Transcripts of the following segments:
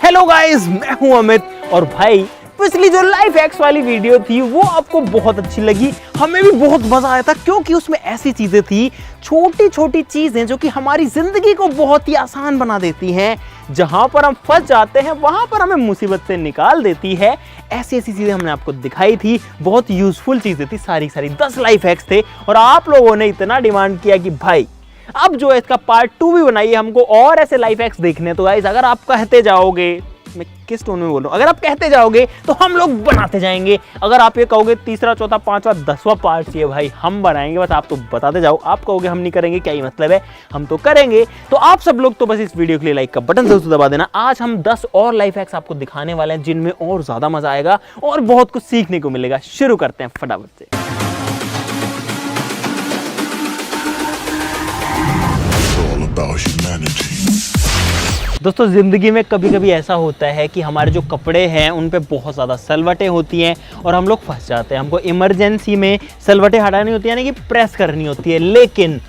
Hello guys, मैं हूं अमित। और भाई पिछली जो लाइफ हैक्स वाली वीडियो थी वो आपको बहुत अच्छी लगी, हमें भी बहुत मजा आया था क्योंकि उसमें ऐसी चीजें थी, छोटी छोटी चीजें जो कि हमारी जिंदगी को बहुत ही आसान बना देती हैं। जहां पर हम फंस जाते हैं वहां पर हमें मुसीबत से निकाल देती है। ऐसी ऐसी चीजें हमने आपको दिखाई थी, बहुत यूजफुल चीजें थी, सारी सारी 10 लाइफ हैक्स थे। और आप लोगों ने इतना डिमांड किया कि भाई अब जो है इसका पार्ट 2 भी बनाइए हमको, और ऐसे लाइफ हैक्स देखने। तो गाइस अगर आप कहते जाओगे, मैं किस टोन में बोल रहा हूं, अगर आप कहते जाओगे तो हम लोग बनाते जाएंगे। अगर आप ये कहोगे तीसरा चौथा पांचवा 10वां पार्ट चाहिए, भाई हम बनाएंगे, बस आप तो बताते जाओ। आप कहोगे हम नहीं करेंगे, क्या ही मतलब है, हम तो करेंगे। तो आप सब लोग तो बस इस वीडियो के लिए लाइक का बटन जरूर दबा देना। आज हम 10 और लाइफ हैक्स आपको दिखाने वाले हैं जिनमें और ज्यादा मजा आएगा और बहुत कुछ सीखने को मिलेगा। शुरू करते हैं फटाफट से। दोस्तों जिंदगी में कभी कभी ऐसा होता है कि हमारे जो कपड़े हैं उन पे बहुत ज़्यादा सलवटें होती हैं और हम लोग फंस जाते हैं। हमको इमरजेंसी में सलवटें हटानी होती है, यानी कि प्रेस करनी होती है। लेकिन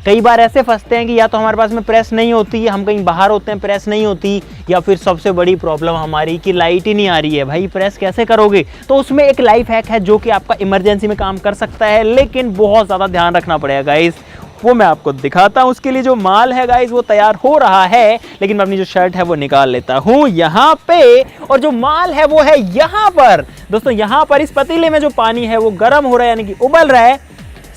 कई बार ऐसे फंसते हैं कि या तो हमारे पास में प्रेस नहीं होती, हम कहीं बाहर होते हैं प्रेस नहीं होती, या फिर सबसे बड़ी प्रॉब्लम हमारी कि लाइट ही नहीं आ रही है। भाई प्रेस कैसे करोगे? तो उसमें एक लाइफ हैक है जो कि आपका इमरजेंसी में काम कर सकता है, लेकिन बहुत ज़्यादा ध्यान रखना पड़ेगा गाइस। वो मैं आपको दिखाता हूं। उसके लिए जो माल है गाइस वो तैयार हो रहा है, लेकिन मैं अपनी जो शर्ट है वो निकाल लेता हूं यहाँ पे। और जो माल है वो है यहाँ पर। दोस्तों यहाँ पर इस पतीले में जो पानी है वो गर्म हो रहा है, यानी कि उबल रहा है।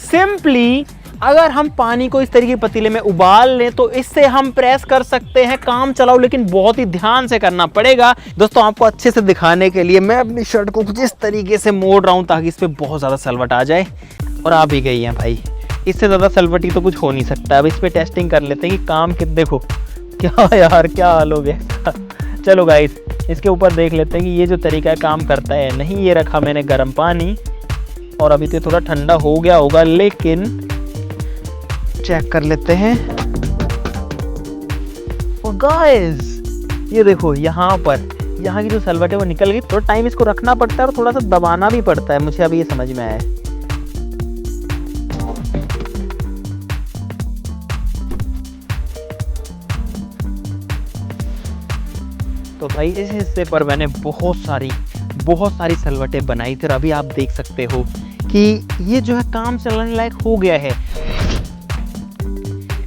सिंपली अगर हम पानी को इस तरीके के पतीले में उबाल लें तो इससे हम प्रेस कर सकते हैं। काम चलाओ, लेकिन बहुत ही ध्यान से करना पड़ेगा। दोस्तों आपको अच्छे से दिखाने के लिए मैं अपनी शर्ट को कुछ इस तरीके से मोड़ रहा हूं ताकि इस पे बहुत ज्यादा सलवट आ जाए। और आ भी गई है भाई, इससे ज़्यादा सलवटी तो कुछ हो नहीं सकता। अब इस पे टेस्टिंग कर लेते हैं कि काम कितने। देखो क्या यार, क्या हाल हो गया। चलो गाइस इसके ऊपर देख लेते हैं कि ये जो तरीका है काम करता है नहीं। ये रखा मैंने गर्म पानी और अभी तो थोड़ा ठंडा हो गया होगा, लेकिन चेक कर लेते हैं। और गाइस ये देखो यहाँ पर, यहाँ की जो सलवट है वो निकल गई। थोड़ा टाइम इसको रखना पड़ता है और थोड़ा सा दबाना भी पड़ता है, मुझे अभी ये समझ में आया है। तो भाई इस हिस्से पर मैंने बहुत सारी सलवटें बनाई थी और अभी आप देख सकते हो कि ये जो है काम चलाने लायक हो गया है।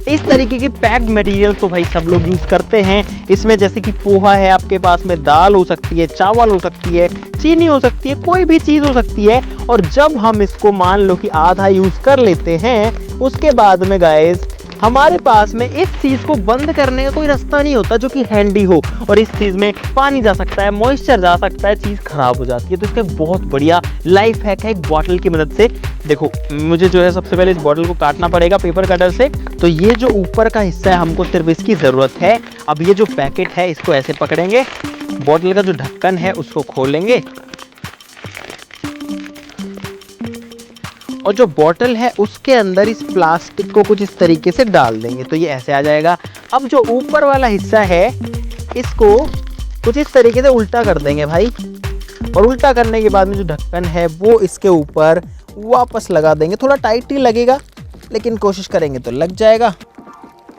इस तरीके के पैक्ड मटेरियल तो भाई सब लोग यूज करते हैं। इसमें जैसे कि पोहा है, आपके पास में दाल हो सकती है, चावल हो सकती है, चीनी हो सकती है, कोई भी चीज हो सकती है। और जब हम इसको मान लो कि आधा यूज कर लेते हैं, उसके बाद में गाइस हमारे पास में इस चीज को बंद करने का कोई रास्ता नहीं होता जो कि हैंडी हो। और इस चीज में पानी जा सकता है, मॉइस्चर जा सकता है, चीज खराब हो जाती है। तो इसका बहुत बढ़िया लाइफ हैक है एक बॉटल की मदद से। देखो मुझे जो है सबसे पहले इस बॉटल को काटना पड़ेगा पेपर कटर से। तो ये जो ऊपर का हिस्सा है हमको सिर्फ इसकी जरूरत है। अब ये जो पैकेट है इसको ऐसे पकड़ेंगे, बॉटल का जो ढक्कन है उसको खोलेंगे और जो बॉटल है उसके अंदर इस प्लास्टिक को कुछ इस तरीके से डाल देंगे तो ये ऐसे आ जाएगा। अब जो ऊपर वाला हिस्सा है इसको कुछ इस तरीके से उल्टा कर देंगे भाई, और उल्टा करने के बाद में जो ढक्कन है वो इसके ऊपर वापस लगा देंगे। थोड़ा टाइट ही लगेगा लेकिन कोशिश करेंगे तो लग जाएगा।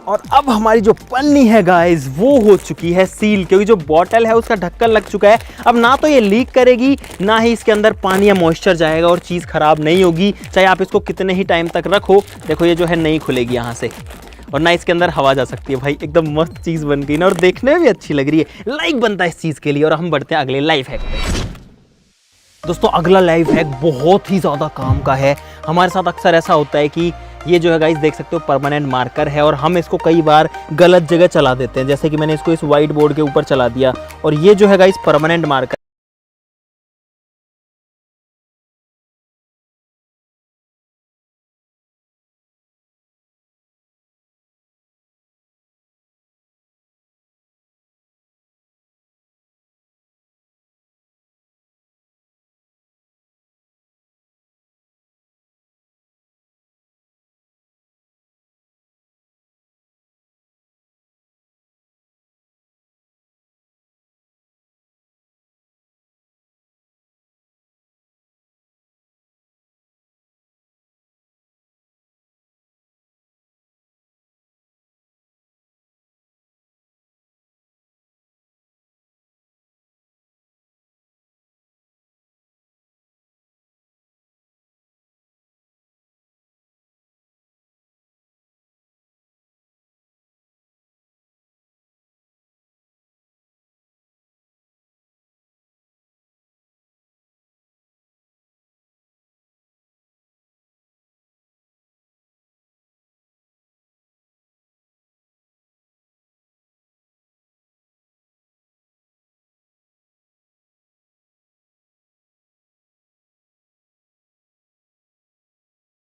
और अब हमारी जो पन्नी है गाइस वो हो चुकी है सील, क्योंकि जो बॉटल है उसका ढक्कन लग चुका है। अब ना तो ये लीक करेगी, ना ही इसके अंदर पानी या मॉइस्चर जाएगा और चीज़ खराब नहीं होगी, चाहे आप इसको कितने ही टाइम तक रखो। देखो ये जो है नहीं खुलेगी यहाँ से, और ना इसके अंदर हवा जा सकती है। भाई एकदम मस्त चीज़ बन गई ना, और देखने में भी अच्छी लग रही है। लाइक बनता है इस चीज़ के लिए। और हम बढ़ते हैं अगले लाइफ हैक पे। दोस्तों अगला लाइफ हैक बहुत ही ज़्यादा काम का है। हमारे साथ अक्सर ऐसा होता है कि ये जो है गाइस देख सकते हो परमानेंट मार्कर है, और हम इसको कई बार गलत जगह चला देते हैं। जैसे कि मैंने इसको इस व्हाइट बोर्ड के ऊपर चला दिया, और ये जो है गाइस परमानेंट मार्कर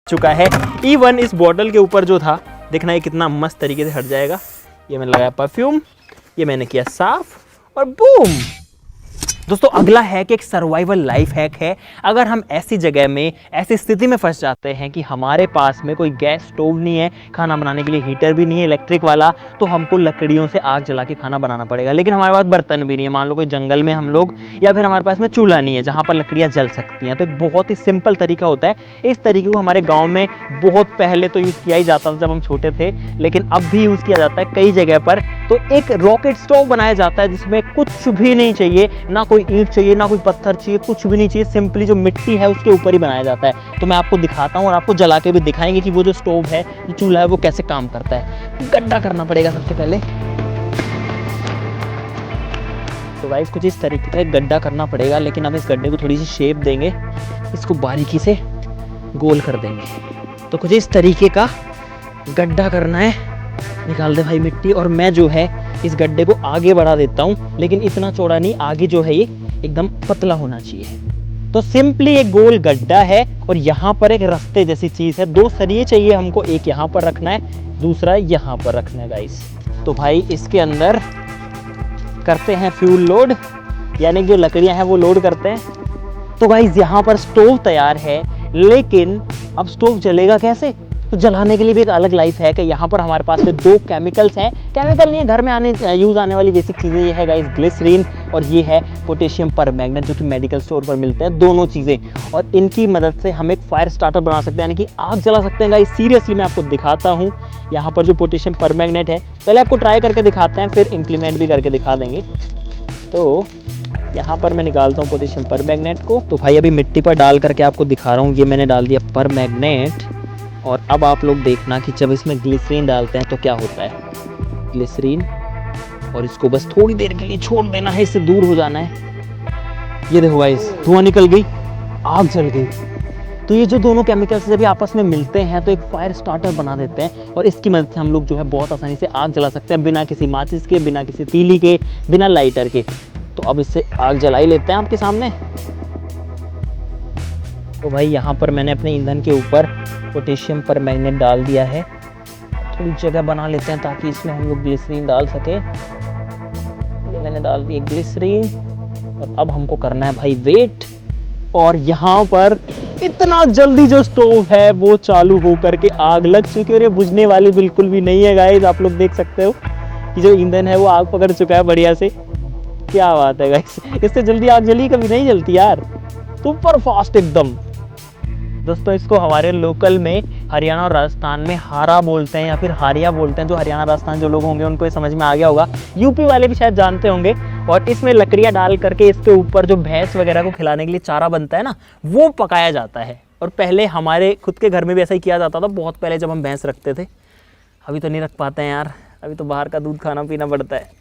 चुका है। इवन इस बॉटल के ऊपर जो था, देखना ये कितना मस्त तरीके से हट जाएगा। ये मैंने लगाया परफ्यूम, ये मैंने किया साफ और बूम। दोस्तों अगला हैक एक सर्वाइवल लाइफ हैक है। अगर हम ऐसी जगह में, ऐसी स्थिति में फंस जाते हैं कि हमारे पास में कोई गैस स्टोव नहीं है, खाना बनाने के लिए हीटर भी नहीं है इलेक्ट्रिक वाला, तो हमको लकड़ियों से आग जला के खाना बनाना पड़ेगा। लेकिन हमारे पास बर्तन भी नहीं है, मान लो कोई जंगल में हम लोग, या फिर हमारे पास में चूल्हा नहीं है जहाँ पर लकड़ियाँ जल सकती हैं। तो एक बहुत ही सिंपल तरीका होता है। इस तरीके को हमारे गाँव में बहुत पहले तो यूज़ किया ही जाता था जब हम छोटे थे, लेकिन अब भी यूज़ किया जाता है कई जगह पर। तो एक रॉकेट स्टोव बनाया जाता है जिसमें कुछ भी नहीं चाहिए, ना कोई ईंट चाहिए, ना कोई पत्थर चाहिए, कुछ भी नहीं चाहिए। सिंपली जो मिट्टी है उसके ऊपर ही बनाया जाता है। तो मैं आपको दिखाता हूँ और आपको जला के भी दिखाएंगे कि वो जो स्टोव है, जो चूल्हा है, वो कैसे काम करता है। गड्ढा करना पड़ेगा सबसे पहले। तो गाइस कुछ इस तरीके का गड्ढा करना पड़ेगा, लेकिन हम इस गड्ढे को थोड़ी सी शेप देंगे, इसको बारीकी से गोल कर देंगे। तो कुछ इस तरीके का गड्ढा करना है। निकाल दे भाई मिट्टी। और मैं जो है इस गड्ढे को आगे बढ़ा देता हूँ, लेकिन इतना चौड़ा नहीं, आगे जो है ये एकदम पतला होना चाहिए। तो सिंपली एक गोल गड्ढा है और यहाँ पर एक रास्ते जैसी चीज़ है। 2 सरिये चाहिए हमको, एक यहाँ पर रखना है, दूसरा यहाँ पर रखना है गाइस। तो भाई इसके अंदर करते हैं फ्यूल लोड, यानी जो लकड़ियाँ हैं वो लोड करते हैं। तो गाइस यहाँ पर स्टोव तैयार है, लेकिन अब स्टोव जलेगा कैसे? तो जलाने के लिए भी एक अलग लाइफ है कि यहाँ पर हमारे पास में 2 केमिकल्स हैं। केमिकल नहीं है, घर में यूज़ आने वाली बेसिक चीज़ें। ये है गाइस ग्लिसरीन और ये है पोटेशियम परमैंगनेट, जो कि मेडिकल स्टोर पर मिलते हैं, दोनों चीज़ें। और इनकी मदद से हम एक फायर स्टार्टर बना सकते हैं, यानी कि आग जला सकते हैं गाइस। सीरियसली मैं आपको दिखाता हूँ। यहाँ पर जो पोटेशियम परमैंगनेट है, पहले आपको ट्राई करके दिखाते हैं, फिर इम्प्लीमेंट भी करके दिखा देंगे। तो यहाँ पर मैं निकालता हूँ पोटेशियम परमैंगनेट को। तो भाई अभी मिट्टी पर डाल करके आपको दिखा रहा हूँ। ये मैंने डाल दिया परमैंगनेट। और अब आप लोग देखना कि जब इसमें ग्लिसरीन डालते हैं तो क्या होता है। ग्लिसरीन, और इसको बस थोड़ी देर के लिए छोड़ देना है, इससे दूर हो जाना है। ये देखो गाइस, धुआं निकल गई, आग जल गई। तो ये जो दोनों केमिकल्स जब आपस में मिलते हैं तो एक फायर स्टार्टर बना देते हैं, और इसकी मदद से हम लोग जो है बहुत आसानी से आग जला सकते हैं, बिना किसी माचिस के, बिना किसी तीली के, बिना लाइटर के। तो अब इससे आग जला ही लेते हैं आपके सामने। तो भाई यहाँ पर मैंने अपने ईंधन के ऊपर पोटेशियम परमैंगनेट डाल दिया है। थोड़ी जगह बना लेते हैं ताकि इसमें हम लोग ग्लिसरीन डाल सके। ये मैंने डाल दी ग्लिसरीन, और अब हमको करना है भाई वेट। और यहाँ पर इतना जल्दी जो स्टोव है वो चालू होकर के आग लग चुकी है, और ये बुझने वाली बिल्कुल भी नहीं है गाइस। आप लोग देख सकते हो कि जो ईंधन है वो आग पकड़ चुका है बढ़िया से। क्या बात है गाइस, इससे जल्दी आग जली कभी नहीं जलती यार, सुपर फास्ट एकदम। दोस्तों इसको हमारे लोकल में हरियाणा और राजस्थान में हारा बोलते हैं, या फिर हारिया बोलते हैं। जो हरियाणा राजस्थान जो लोग होंगे उनको ये समझ में आ गया होगा, यूपी वाले भी शायद जानते होंगे। और इसमें लकड़ियाँ डाल करके इसके ऊपर जो भैंस वगैरह को खिलाने के लिए चारा बनता है ना, वो पकाया जाता है। और पहले हमारे खुद के घर में भी ऐसा ही किया जाता था, बहुत पहले जब हम भैंस रखते थे। अभी तो नहीं रख पाते हैं यार, अभी तो बाहर का दूध खाना पीना पड़ता है।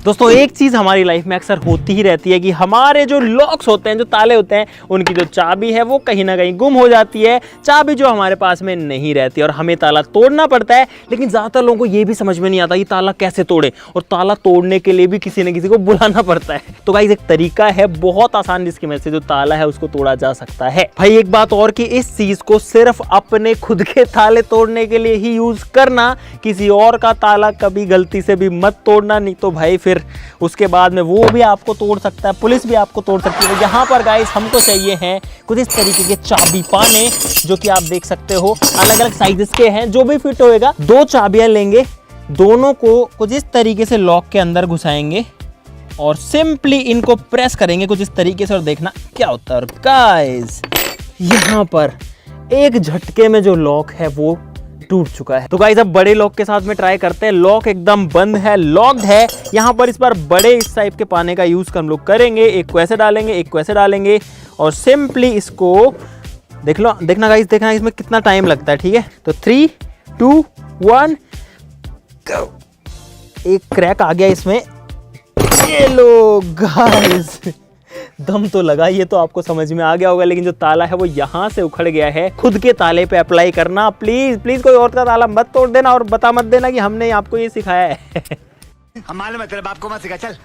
दोस्तों एक चीज़ हमारी लाइफ में अक्सर होती ही रहती है कि हमारे जो लॉक्स होते हैं, जो ताले होते हैं, उनकी जो चाबी है वो कहीं ना कहीं गुम हो जाती है। चाबी जो हमारे पास में नहीं रहती और हमें ताला तोड़ना पड़ता है। लेकिन ज़्यादातर लोगों को ये भी समझ में नहीं आता कि ताला कैसे तोड़े, और ताला तोड़ने के लिए भी किसी न किसी को बुलाना पड़ता है। तो गाइस एक तरीका है बहुत आसान, जिसकी वजह से जो ताला है उसको तोड़ा जा सकता है। भाई एक बात और कि इस चीज़ को सिर्फ अपने खुद के ताले तोड़ने के लिए ही यूज़ करना, किसी और का ताला कभी गलती से भी मत तोड़ना, नहीं तो भाई फिर उसके बाद में वो भी आपको तोड़ सकता है, पुलिस भी आपको तोड़ सकती है। यहाँ पर गाइस हमको चाहिए हैं कुछ इस तरीके के चाबी पाने, जो कि आप देख सकते हो अलग अलग साइजेस के हैं, जो भी फिट होएगा। 2 चाबियां लेंगे, दोनों को कुछ इस तरीके से लॉक के अंदर घुसाएंगे और सिंपली इनको प्रेस करेंगे कुछ इस तरीके से, और देखना क्या होता है। और गाइस यहाँ पर एक झटके में जो लॉक है वो टूट चुका है। तो गाइस अब बड़े लॉक के साथ में ट्राई करते हैं। लॉक एकदम बंद है, लॉक्ड है। यहाँ पर इस बार बड़े इस टाइप के पाने का यूज हम लोग करेंगे। एक को ऐसे डालेंगे, एक को ऐसे डालेंगे, और सिंपली इसको देखना गाइस, देखना इसमें कितना टाइम लगता है। ठीक है, तो 3, 2, 1 go। एक क्रैक आ गया इसमें, ये लो गाइस, दम तो लगा, ये तो आपको समझ में आ गया होगा। लेकिन जो ताला है वो यहाँ से उखड़ गया है। खुद के ताले पे अप्लाई करना प्लीज प्लीज, कोई और का ताला मत तोड़ देना, और बता मत देना कि हमने आपको ये सिखाया है। हम मालूम है तेरे बाप को मत सिखा, चल।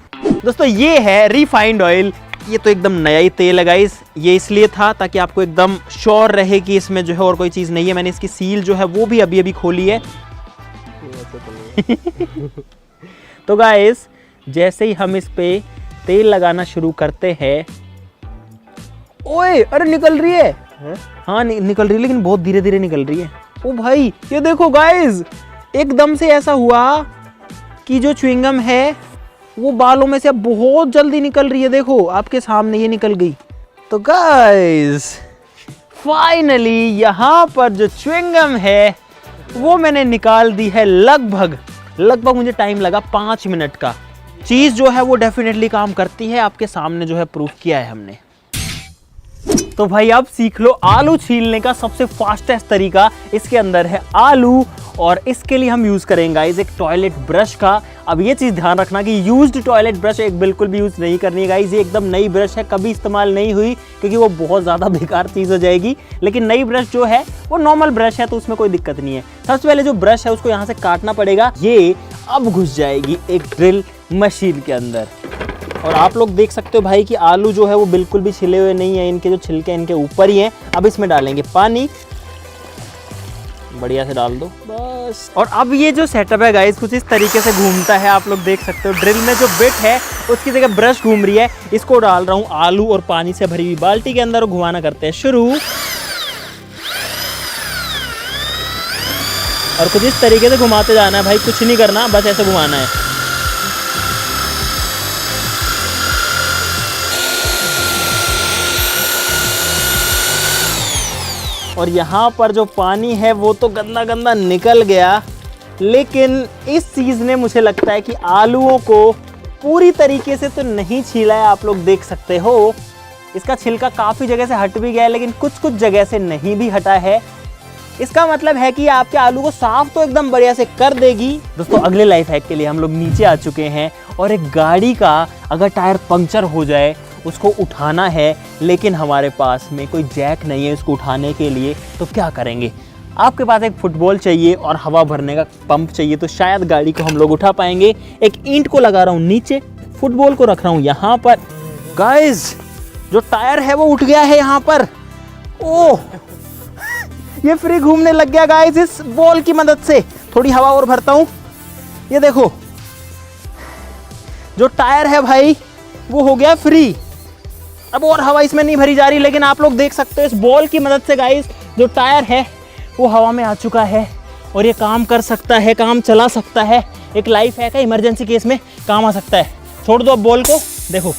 दोस्तों ये है रिफाइंड ऑयल ये तो एकदम नया ही तेल है गाइस। ये इसलिए था ताकि आपको एकदम श्योर रहे कि इसमें जो है और कोई चीज़ नहीं है। मैंने इसकी सील जो है वो भी अभी अभी खोली है। तो गाइस जैसे ही हम इस पे तेल लगाना शुरू करते हैं, ओए अरे निकल रही है, हाँ निकल रही है, लेकिन बहुत धीरे धीरे निकल रही है। ओ भाई ये देखो गाइस, एकदम से ऐसा हुआ कि जो च्युइंगम है वो बालों में से अब बहुत जल्दी निकल रही है। देखो आपके सामने ये निकल गई। तो गाइस फाइनली यहाँ पर जो च्युइंगम है वो मैंने निकाल दी है। लगभग मुझे टाइम लगा 5 मिनट का। चीज़ जो है वो डेफिनेटली काम करती है, आपके सामने जो है प्रूफ किया है हमने। तो भाई अब सीख लो आलू छीलने का सबसे फास्टेस्ट तरीका। इसके अंदर है आलू और इसके लिए हम यूज करेंगे गाइस एक टॉयलेट ब्रश का। अब ये चीज ध्यान रखना कि यूज्ड टॉयलेट ब्रश एक बिल्कुल भी यूज नहीं करनी है गाइस। ये एकदम नई ब्रश है, कभी इस्तेमाल नहीं हुई क्योंकि वो बहुत ज्यादा बेकार चीज हो जाएगी। लेकिन नई ब्रश जो है वो नॉर्मल ब्रश है तो उसमें कोई दिक्कत नहीं है। सबसे पहले जो ब्रश है उसको यहाँ से काटना पड़ेगा। ये अब घुस जाएगी एक ड्रिल मशीन के अंदर और आप लोग देख सकते हो भाई कि आलू जो है वो बिल्कुल भी छिले हुए नहीं है, इनके जो छिलके इनके ऊपर ही हैं। अब इसमें डालेंगे पानी, बढ़िया से डाल दो बस। और अब ये जो सेटअप है गाइस कुछ इस तरीके से घूमता है, आप लोग देख सकते हो। ड्रिल में जो बिट है उसकी जगह ब्रश घूम रही है। इसको डाल रहा हूँ आलू और पानी से भरी हुई बाल्टी के अंदर और घुमाना करते हैं शुरू। और कुछ इस तरीके से घुमाते जाना है भाई, कुछ नहीं करना, बस ऐसे घुमाना है। और यहाँ पर जो पानी है वो तो गंदा गंदा निकल गया, लेकिन इस चीज़ ने मुझे लगता है कि आलूओं को पूरी तरीके से तो नहीं छीला है। आप लोग देख सकते हो इसका छिलका काफ़ी जगह से हट भी गया है, लेकिन कुछ कुछ जगह से नहीं भी हटा है। इसका मतलब है कि आपके आलू को साफ तो एकदम बढ़िया से कर देगी। दोस्तों अगले लाइफ हैक के लिए हम लोग नीचे आ चुके हैं और एक गाड़ी का अगर टायर पंक्चर हो जाए उसको उठाना है, लेकिन हमारे पास में कोई जैक नहीं है उसको उठाने के लिए, तो क्या करेंगे? आपके पास एक फुटबॉल चाहिए और हवा भरने का पंप चाहिए, तो शायद गाड़ी को हम लोग उठा पाएंगे। एक ईंट को लगा रहा हूँ नीचे, फुटबॉल को रख रहा हूँ यहाँ पर। गाइस जो टायर है वो उठ गया है यहाँ पर। ओह ये फ्री घूमने लग गया गाइस इस बॉल की मदद से। थोड़ी हवा और भरता हूँ। ये देखो जो टायर है भाई वो हो गया फ्री। अब और हवा इसमें नहीं भरी जा रही, लेकिन आप लोग देख सकते हो इस बॉल की मदद से गाइस जो टायर है वो हवा में आ चुका है और ये काम कर सकता है, काम चला सकता है। एक लाइफ हैक है, इमरजेंसी केस में काम आ सकता है। छोड़ दो अब बॉल को। देखो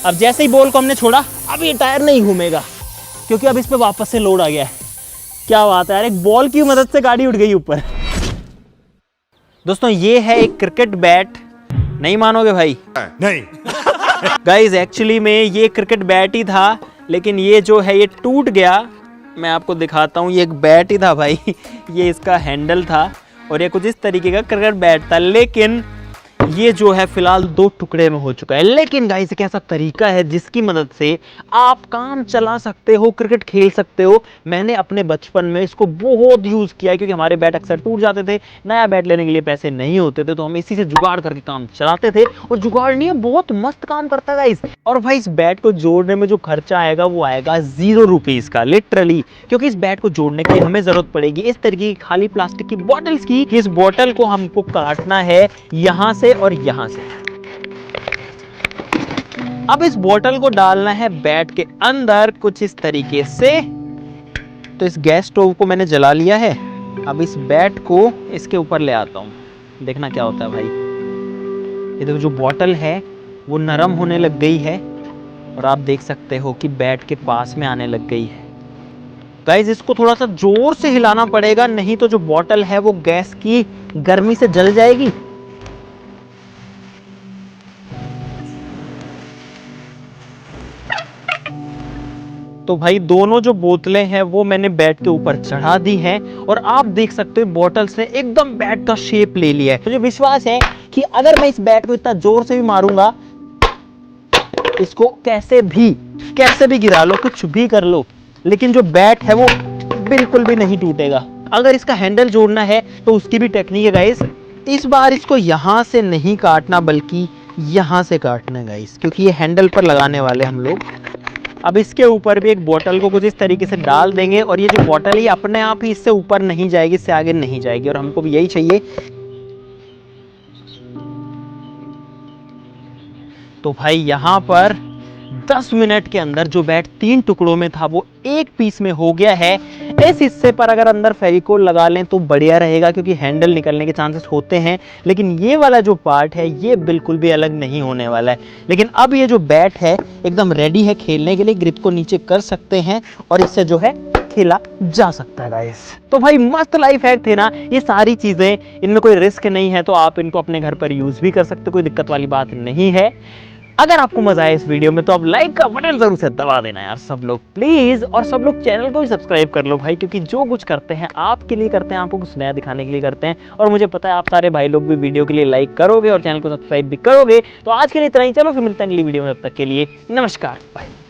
अब जैसे ही बॉल को हमने छोड़ा अब ये टायर नहीं घूमेगा क्योंकि अब इस पे वापस से लोड आ गया है। क्या बात है यार, एक बॉल की मदद से गाड़ी उठ गई ऊपर। दोस्तों ये है एक क्रिकेट बैट। नहीं मानोगे भाई? नहीं गाइस एक्चुअली में ये क्रिकेट बैट ही था, लेकिन ये जो है ये टूट गया। मैं आपको दिखाता हूँ, ये एक बैट ही था भाई। ये इसका हैंडल था और ये कुछ इस तरीके का क्रिकेट बैट था, लेकिन ये जो है फिलहाल 2 टुकड़े में हो चुका है। लेकिन गाइस एक ऐसा तरीका है जिसकी मदद से आप काम चला सकते हो, क्रिकेट खेल सकते हो। मैंने अपने बचपन में इसको बहुत यूज़ किया है क्योंकि हमारे बैट अक्सर टूट जाते थे, नया बैट लेने के लिए पैसे नहीं होते थे, तो हम इसी से जुगाड़ करके काम चलाते थे। और जुगाड़ नहीं है, बहुत मस्त काम करता है गाइस। और भाई इस बैट को जोड़ने में जो खर्चा आएगा वो आएगा 0 रुपीज़ का, लिटरली। क्योंकि इस बैट को जोड़ने के लिए हमें जरूरत पड़ेगी इस तरीके की खाली प्लास्टिक की बॉटल्स की। इस बॉटल को हमको काटना है यहाँ से और यहां से। अब इस बोतल को डालना है बैट के अंदर कुछ इस तरीके से। तो इस गैस स्टोव को मैंने जला लिया है। अब इस बैट को इसके ऊपर ले आता हूं, देखना क्या होता है भाई। ये देखो जो बोतल है वो नरम होने लग गई है और आप देख सकते हो कि बैट के पास में आने लग गई है। गाइस इसको थोड़ा सा जोर से हिलाना पड़ेगा, नहीं तो जो बोतल है वो गैस की गर्मी से जल जाएगी। तो भाई दोनों जो बोतलें हैं वो मैंने बैट के ऊपर चढ़ा दी हैं और आप देख सकते हो बोतल से एकदम बैट का शेप ले लिया है। मुझे विश्वास है कि अगर मैं इस बैट को इतना जोर से भी मारूंगा, इसको कैसे भी गिरा लो, कुछ भी कर लो, लेकिन जो बैट है वो बिल्कुल भी नहीं टूटेगा। अगर इसका हैंडल जोड़ना है तो उसकी भी टेक्निक है गाइस। इस बार इसको यहां से नहीं काटना बल्कि यहाँ से काटना है गाइस, क्योंकि ये हैंडल पर लगाने वाले हम लोग। अब इसके ऊपर भी एक बॉटल को कुछ इस तरीके से डाल देंगे और ये जो बॉटल है अपने आप ही इससे ऊपर नहीं जाएगी, इससे आगे नहीं जाएगी, और हमको भी यही चाहिए। तो भाई यहाँ पर 10 मिनट के अंदर जो बैट 3 टुकड़ों में था वो एक पीस में हो गया है। इस हिस्से पर अगर अंदर फेविकोल लगा लें तो बढ़िया रहेगा, क्योंकि हैंडल निकलने के चांसेस होते हैं, लेकिन ये वाला जो पार्ट है ये बिल्कुल भी अलग नहीं होने वाला है। लेकिन अब ये जो बैट है एकदम रेडी है खेलने के लिए, ग्रिप को नीचे कर सकते हैं और इससे जो है खेला जा सकता है गाइस। तो भाई मस्त लाइफ हैक थे ना ये सारी चीजें, इनमें कोई रिस्क नहीं है, तो आप इनको अपने घर पर यूज भी कर सकते हो, कोई दिक्कत वाली बात नहीं है। अगर आपको मजा आया इस वीडियो में तो आप लाइक का बटन जरूर से दबा देना यार सब लोग प्लीज, और सब लोग चैनल को भी सब्सक्राइब कर लो भाई, क्योंकि जो कुछ करते हैं आपके लिए करते हैं, आपको कुछ नया दिखाने के लिए करते हैं, और मुझे पता है आप सारे भाई लोग भी वीडियो के लिए लाइक करोगे और चैनल को सब्सक्राइब भी करोगे। तो आज के लिए इतना ही, चलो फिर मिलते हैं अगली वीडियो में, तब तक के लिए नमस्कार, बाय।